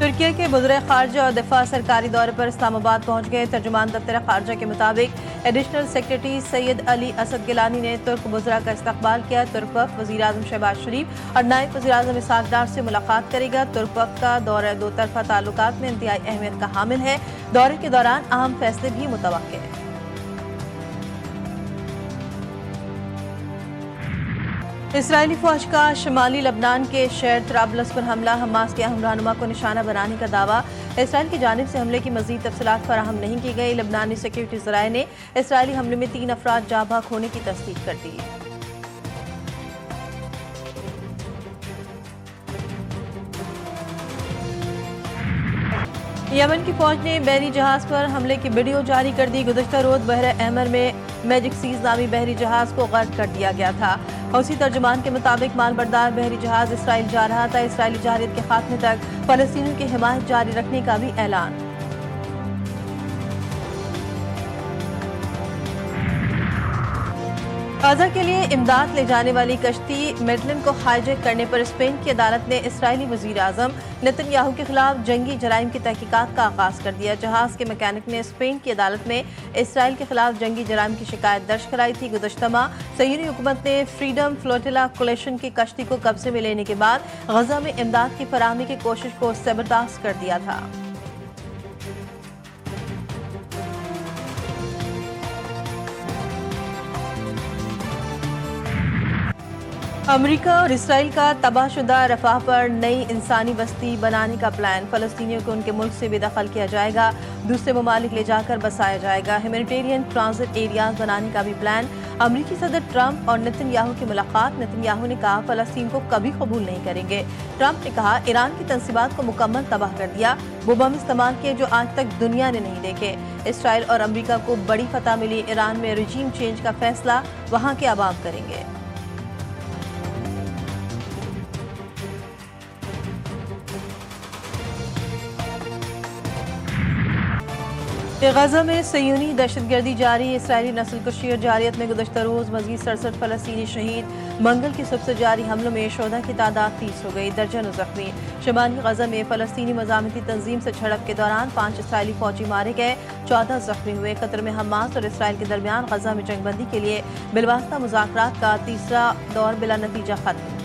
तुर्की के वज़ीर ख़ारजा और दिफा सरकारी दौरे पर इस्लामाबाद पहुंच गए। तर्जुमान दफ्तर ख़ारजा के मुताबिक एडिशनल सेक्रेटरी सैयद अली असद गिलानी ने तुर्क वज़रा का इस्तकबाल किया। तुर्क वफ़द वज़ीर आज़म शहबाज शरीफ और नायब वज़ीर आज़म इसहाक डार से मुलाकात करेगा। तुर्क वफ़द का दौरा दो तरफ़ा ताल्लुकात में इंतहाई अहमियत का हामिल है। दौरे के दौरान अहम फैसले भी मुतवक्किल हैं। इसराइली फौज का शुमाली लबनान के शहर तराबलस पर हमला। हमास के अहम रहनुमा को निशाना बनाने का दावा। इसराइल की जानिब से हमले की मजीद तफसीलात फराहम नहीं की गई। लबनानी सिक्योरिटी ज़राए ने इसराइली हमले में 3 अफराद जाँ बहक होने की तस्दीक कर दी। यमन की फौज ने बहरी जहाज पर हमले की वीडियो जारी कर दी। गुज़श्ता रोज बहर अहमर में मैजिक सीज नामी बहरी जहाज को गर्क कर दिया गया था। हौसी तर्जुमान के मुताबिक मालबरदार बहरी जहाज इसराइल जा रहा था। इसराइली जारियत के खात्मे तक फलस्तीनियों की हिमायत जारी रखने का भी ऐलान। गाजा के लिए इमदाद ले जाने वाली कश्ती मेडलिन को हाईजैक करने पर स्पेन की अदालत ने इसराइली वज़ीर आज़म नेतन्याहू के खिलाफ जंगी जराइम की तहकीकात का आगाज कर दिया। जहाज के मैकेनिक ने स्पेन की अदालत में इसराइल के खिलाफ जंगी जराइम की शिकायत दर्ज कराई थी। गुज़श्ता माह सयूनी हुकूमत ने फ्रीडम फ्लोटिला कोलेशन की कश्ती को कब्जे में लेने के बाद गजा में इमदाद की फराहमी की कोशिश को ज़बरदस्त कर दिया था। अमेरिका और इसराइल का तबाहशुदा रफाह पर नई इंसानी बस्ती बनाने का प्लान। फलस्तीनियों को उनके मुल्क से बेदखल किया जाएगा, दूसरे ममालिक ले जाकर बसाया जाएगा। ह्यूमैनिटेरियन ट्रांजिट एरियाज बनाने का भी प्लान। अमेरिकी सदर ट्रंप और नेतन्याहू की मुलाकात। नेतन्याहू ने कहा फलस्तीन को कभी कबूल नहीं करेंगे। ट्रंप ने कहा ईरान की तंसीबात को मुकम्मल तबाह कर दिया, वो बम इस्तेमाल किए जो आज तक दुनिया ने नहीं देखे। इसराइल और अमेरिका को बड़ी फतह मिली। ईरान में रिजीम चेंज का फैसला वहाँ के अवाम करेंगे। गजा में सयूनी दहशतगर्दी जारी। इसराइली नस्लकुशी और जारियत में गुज़श्ता रोज़ मज़ीद 67 फलस्तीनी शहीद। मंगल की सुबह से जारी हमलों में शोधा की तादाद 30 हो गई, दर्जनों जख्मी। शुमाली गजा में फलस्तीनी मज़ामती तंजीम से झड़प के दौरान 5 इसराइली फौजी मारे गए, 14 जख्मी हुए। कतर में हमास और इसराइल के दरमियान गजा में जंगबंदी के लिए बिलवास्ता मुज़ाकरात का तीसरा दौर बिला नतीजा खत्म।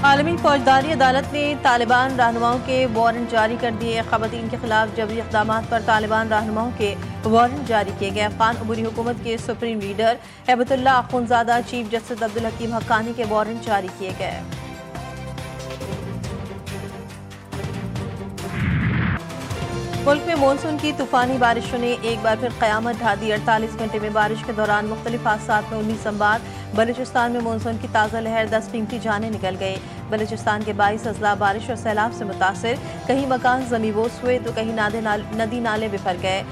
आलमी फौजदारी अदालत ने तालिबान रहनुमाओं के वारंट जारी कर दिए। ख़वातीन के खिलाफ जबरी इक़दामात पर तालिबान रहनुमाओं के वारंट जारी किए गए। अफ़गान अबूरी हुकूमत के supreme leader Hibatullah Akhundzada, chief justice Abdul Hakim Haqqani के वारंट जारी किए गए। मुल्क में मानसून की तूफानी बारिशों ने एक बार फिर क़यामत ढा दी। 48 घंटे में बारिश के दौरान मुख्तलिफ हादसात में 19 अमवात। बलूचिस्तान में मानसून की ताज़ा लहर, 10 कीमती जानें निकल गई। बलूचिस्तान के 22 अजला बारिश और सैलाब से मुतासर। कहीं मकान ज़मींबोस हुए तो कहीं नदी नाले बिफर गए।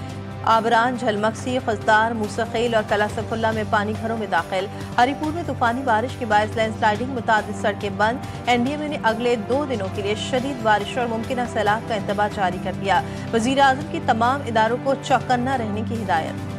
आबरान, झलमक्सी, खजदार, मूसखेल और कला सफुल्ला में पानी घरों में दाखिल। हरीपुर में तूफानी बारिश के बायस लैंडस्लाइडिंग, मुतादिद सड़कें बंद। एनडीएमए ने अगले 2 दिनों के लिए शदीद बारिश और मुमकिन सैलाब का इंतबाह जारी कर दिया। वज़ीर आज़म की तमाम इदारों को चौकन्ना रहने की हिदायत।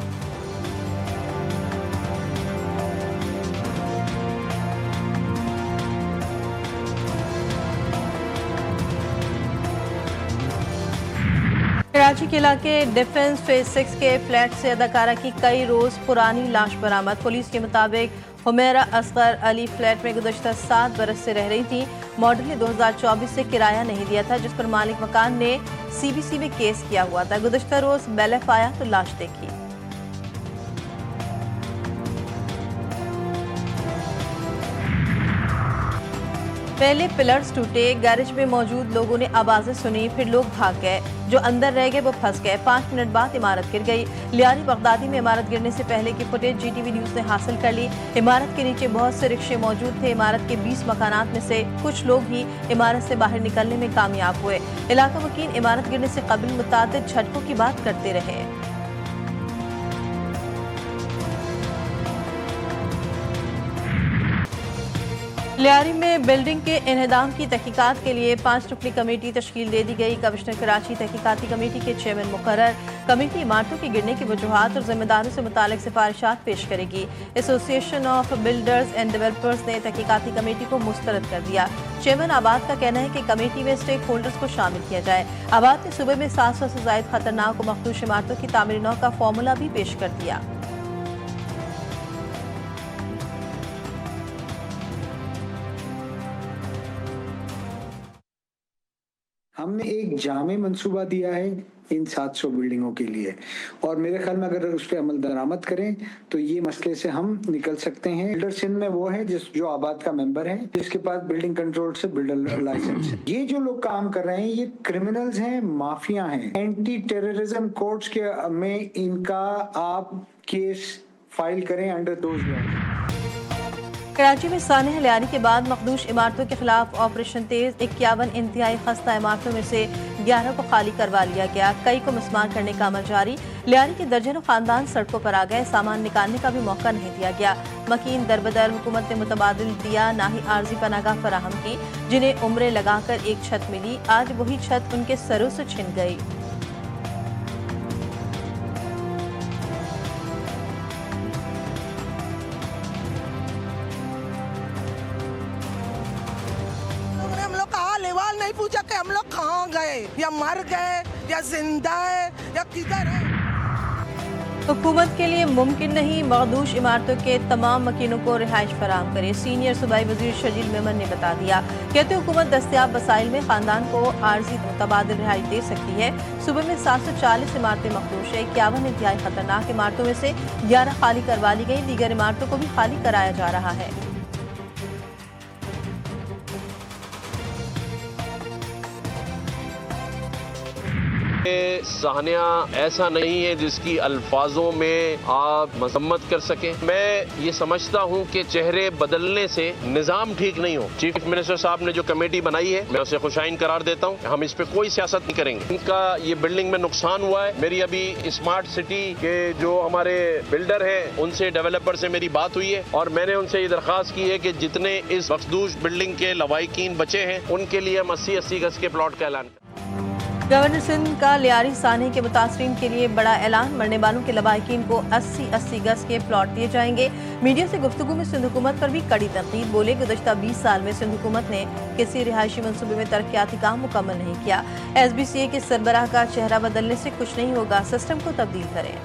कराची के इलाके डिफेंस फेज 6 के फ्लैट से अदाकारा की कई रोज पुरानी लाश बरामद। पुलिस के मुताबिक हुमैरा असगर अली फ्लैट में गुज़श्ता 7 बरस से रह रही थी। मॉडल ने 2024 से किराया नहीं दिया था, जिस पर मालिक मकान ने सीबीसी में केस किया हुआ था। गुज़श्ता रोज बैलेफ आया तो लाश देखी। पहले पिलर्स टूटे, गैरेज में मौजूद लोगों ने आवाजें सुनी, फिर लोग भाग गए। जो अंदर रह गए वो फंस गए। 5 मिनट बाद इमारत गिर गई। लियारी बगदादी में इमारत गिरने से पहले की फुटेज जीटीवी न्यूज ने हासिल कर ली। इमारत के नीचे बहुत से रिक्शे मौजूद थे। इमारत के 20 मकानात में से कुछ लोग ही इमारत से बाहर निकलने में कामयाब हुए। इलाका वकील इमारत गिरने से कबल मुतादिद झटकों की बात करते रहे। लियारी में बिल्डिंग के इन्हदाम की तहकीकात के लिए 5 रुकनी कमेटी तश्कील दे दी गई। कमिश्नर कराची तहकीकाती कमेटी के चेयरमैन मुकर्रर। कमेटी इमारतों के गिरने की वजूहात और जिम्मेदारों से मुतालिक सिफारिशात पेश करेगी। Association of builders and developers ने तहकीकाती कमेटी को मुस्तरद कर दिया। चेयरमैन आबाद का कहना है कि कमेटी में स्टेक होल्डर्स को शामिल किया जाए। आबाद ने सूबे में 700 से ज्यादा खतरनाक और मखदूश इमारतों की तामीर नौ का फॉर्मूला भी पेश कर दिया। हमने एक जामे मंसूबा दिया है इन 700 बिल्डिंगों के लिए, और मेरे ख्याल में अगर उस पर अमल दरामद करें तो ये मसले से हम निकल सकते हैं। बिल्डर सिंध में वो है जो आबाद का मेंबर है, जिसके पास बिल्डिंग कंट्रोल से बिल्डर लाइसेंस है। ये जो लोग काम कर रहे हैं ये क्रिमिनल्स हैं, माफिया हैं। एंटी टेररिज्म कोर्ट्स के में इनका आप केस फाइल करें अंडर दोज लॉज। कराची में सानह लियारी के बाद मखदूश इमारतों के खिलाफ ऑपरेशन तेज। 51 इंतहाई खस्ता इमारतों में से 11 को खाली करवा लिया गया। कई को मिसमार करने का अमल जारी। लियारी के दर्जनों खानदान सड़कों पर आ गए। सामान निकालने का भी मौका नहीं दिया गया। मकीन दरबदर हुकूमत ने मुतबादिल दिया, ना ही आर्जी पनागाह फराहम की। जिन्हें उम्रें लगाकर एक छत मिली, आज वही छत उनके सरों से छिन गई। नहीं पूछा कि हम लोग कहाँ गए, या मर गए, या जिंदा है, या किधर है। हुकूमत के लिए मुमकिन नहीं, मखदूश इमारतों के तमाम मकीनों को रिहाइश फराहम करे। सीनियर सूबाई वजीर शजील मेमन ने बता दिया। कहते हुकूमत दस्तियाब वसाइल में खानदान को आर्जी मुतबादिल रिहाइश दे सकती है। सूबे में 740 इमारतें मखदूश है। 51 इंतहाई खतरनाक इमारतों में से 11 खाली करवा ली गई। दीगर इमारतों को भी खाली कराया जा रहा है। साहनिया ऐसा नहीं है जिसकी अल्फाजों में आप मजम्मत कर सके। मैं ये समझता हूँ कि चेहरे बदलने से निजाम ठीक नहीं हो। चीफ मिनिस्टर साहब ने जो कमेटी बनाई है मैं उसे खुशाइन करार देता हूँ। हम इस पे कोई सियासत नहीं करेंगे। इनका ये बिल्डिंग में नुकसान हुआ है। मेरी अभी स्मार्ट सिटी के जो हमारे बिल्डर हैं उनसे, डेवलपर से मेरी बात हुई है और मैंने उनसे ये दरखास्त की है कि जितने इस मखदूश बिल्डिंग के लवाहिकीन बचे हैं उनके लिए हम 80-80 गज के प्लॉट का ऐलान। गवर्नर सिंध का लियारी साने के मुतासरीन के लिए बड़ा ऐलान। मरने वालों के लवाहिकीन को 80-80 गज के प्लॉट दिए जाएंगे। मीडिया से गुफ्तगू में सिंध हुकूमत पर भी कड़ी तनकीद। बोले गुज़श्ता 20 साल में सिंध हुकूमत ने किसी रिहायशी मनसूबे में तरक्याती काम मुकम्मल नहीं किया। SBCA के सरबराह का चेहरा बदलने से कुछ नहीं होगा, सिस्टम को तब्दील करें।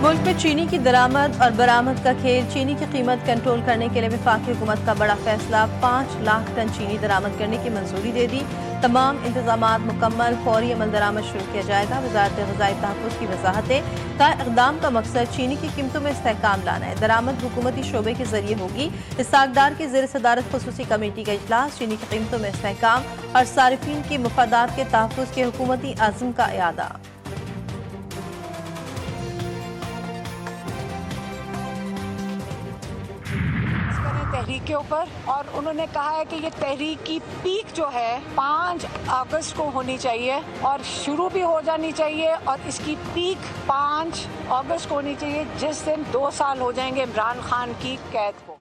मुल्क में चीनी की दरामद और बरामद का खेल। चीनी की कीमत कंट्रोल करने के लिए वफाकी हुकूमत का बड़ा फैसला। 5 लाख टन चीनी दरामद करने की मंजूरी दे दी। तमाम इंतजामात मुकम्मल, फौरी अमल दरामद शुरू किया जाएगा। वजारत ग़िज़ाई तहफ़्फ़ुज़ की वजाहतें का इक़दाम का मकसद चीनी की कीमतों में इस्तेहकाम लाना है। दरामद हुकूमती शोबे के जरिए होगी। इस्ताकदार की ज़ेर सदारत खुसूसी कमेटी का इजलास। चीनी की कीमतों में इस्तेहकाम और सारिफीन की मफादात के तहफ़्फ़ुज़ के हुकूमती अज़्म का इयादा। तहरीक के ऊपर, और उन्होंने कहा है कि ये तहरीक की पीक जो है 5 अगस्त को होनी चाहिए और शुरू भी हो जानी चाहिए, और इसकी पीक 5 अगस्त को होनी चाहिए जिस दिन 2 साल हो जाएंगे इमरान खान की कैद को।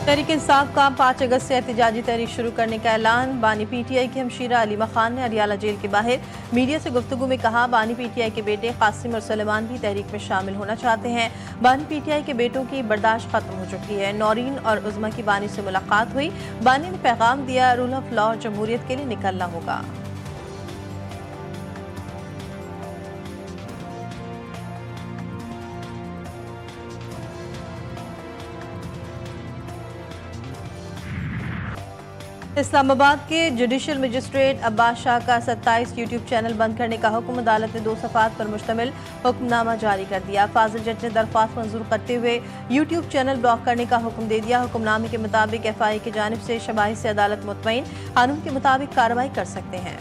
तहरीक इंसाफ का 5 अगस्त से एहतजाजी तहरीक शुरू करने का ऐलान। बानी PTI की हमशीरा अलीमा खान ने अरियाला जेल के बाहर मीडिया से गुफ्तगू में कहा, बानी PTI के बेटे कासिम और सलेमान भी तहरीक में शामिल होना चाहते हैं। बानी PTI के बेटों की बर्दाश्त खत्म हो चुकी है। नौरीन और उज़मा की बानी से मुलाकात हुई। बानी ने पैगाम दिया, रूल ऑफ लॉ और जमहूरियत के लिए निकलना होगा। इस्लामाबाद के जुडिशल मजिस्ट्रेट अब्बास शाह का 27 यूट्यूब चैनल बंद करने का हुक्म। अदालत ने 2 सफ़ात पर मुश्तमिल हुक्मनामा जारी कर दिया। फाजिल जज ने दरख्वास्त मंजूर करते हुए यूट्यूब चैनल ब्लॉक करने का हुक्म दे दिया। हुक्मनामे के मुताबिक FI की जानिब से शबाहिद से अदालत मुतमईन कानून के मुताबिक कार्रवाई कर सकते हैं।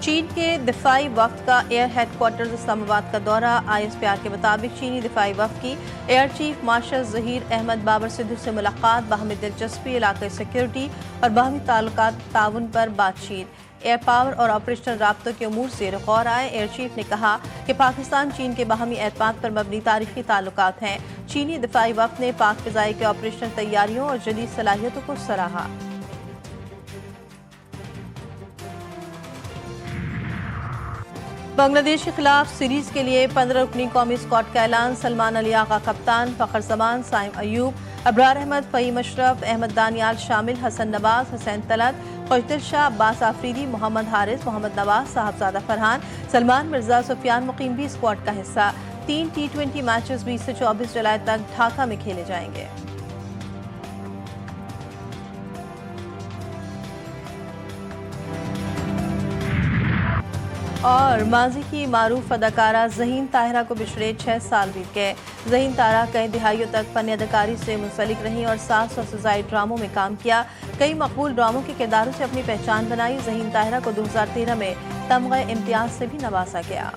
चीन के दिफाई वफ्द का एयर हेडक्वार्टर इस्लामाबाद का दौरा। ISPR के मुताबिक चीनी दिफाई वफ्द की air chief marshal Zaheer Ahmed Babar Sidhu से मुलाकात, बाहमी दिलचस्पी, इलाकाई सिक्योरिटी और बाहमी ताल्लुकात ताउन पर बातचीत। एयर पावर और ऑपरेशनल राब्तों के अमूर से गौर आए। एयर चीफ ने कहा कि पाकिस्तान चीन के बाहमी एतमाद पर मबनी तारीखी ताल्लुकात हैं। चीनी दिफाई वफ्द ने पाक फिजाई के ऑपरेशनल तैयारियों और जदीद सलाहियतों को सराहा। बांग्लादेश के खिलाफ सीरीज के लिए 15 रुकनी कौमी स्क्वाड का ऐलान। सलमान अली आगा कप्तान, फखर जमान, साइम अयूब, अबरार अहमद, फ़हीम अशरफ, अहमद दानियाल शामिल, हसन नवाज, हुसैन तलत, खुशदिल शाह, अब्बास आफरीदी, मोहम्मद हारिस, मोहम्मद नवाज, साहबजादा फरहान, सलमान मिर्जा, सुफियान मुकीम भी स्क्वाड का हिस्सा। 3 T20 मैचेस 20 से 24 जुलाई तक ढाका में खेले जाएंगे। और माजी की मारूफ अदाकारा ज़हीन ताहिरा को बिछड़े 6 साल बीत गए। ज़हीन ताहिरा कई दिहाइयों तक फन अदाकारी से मुंसलिक रहीं और 700 से ज़ायद ड्रामों में काम किया। कई मकबूल ड्रामों के किरदारों से अपनी पहचान बनाई। ज़हीन ताहिरा को 2013 में तमग़े इम्तियाज़ से भी नवाजा गया।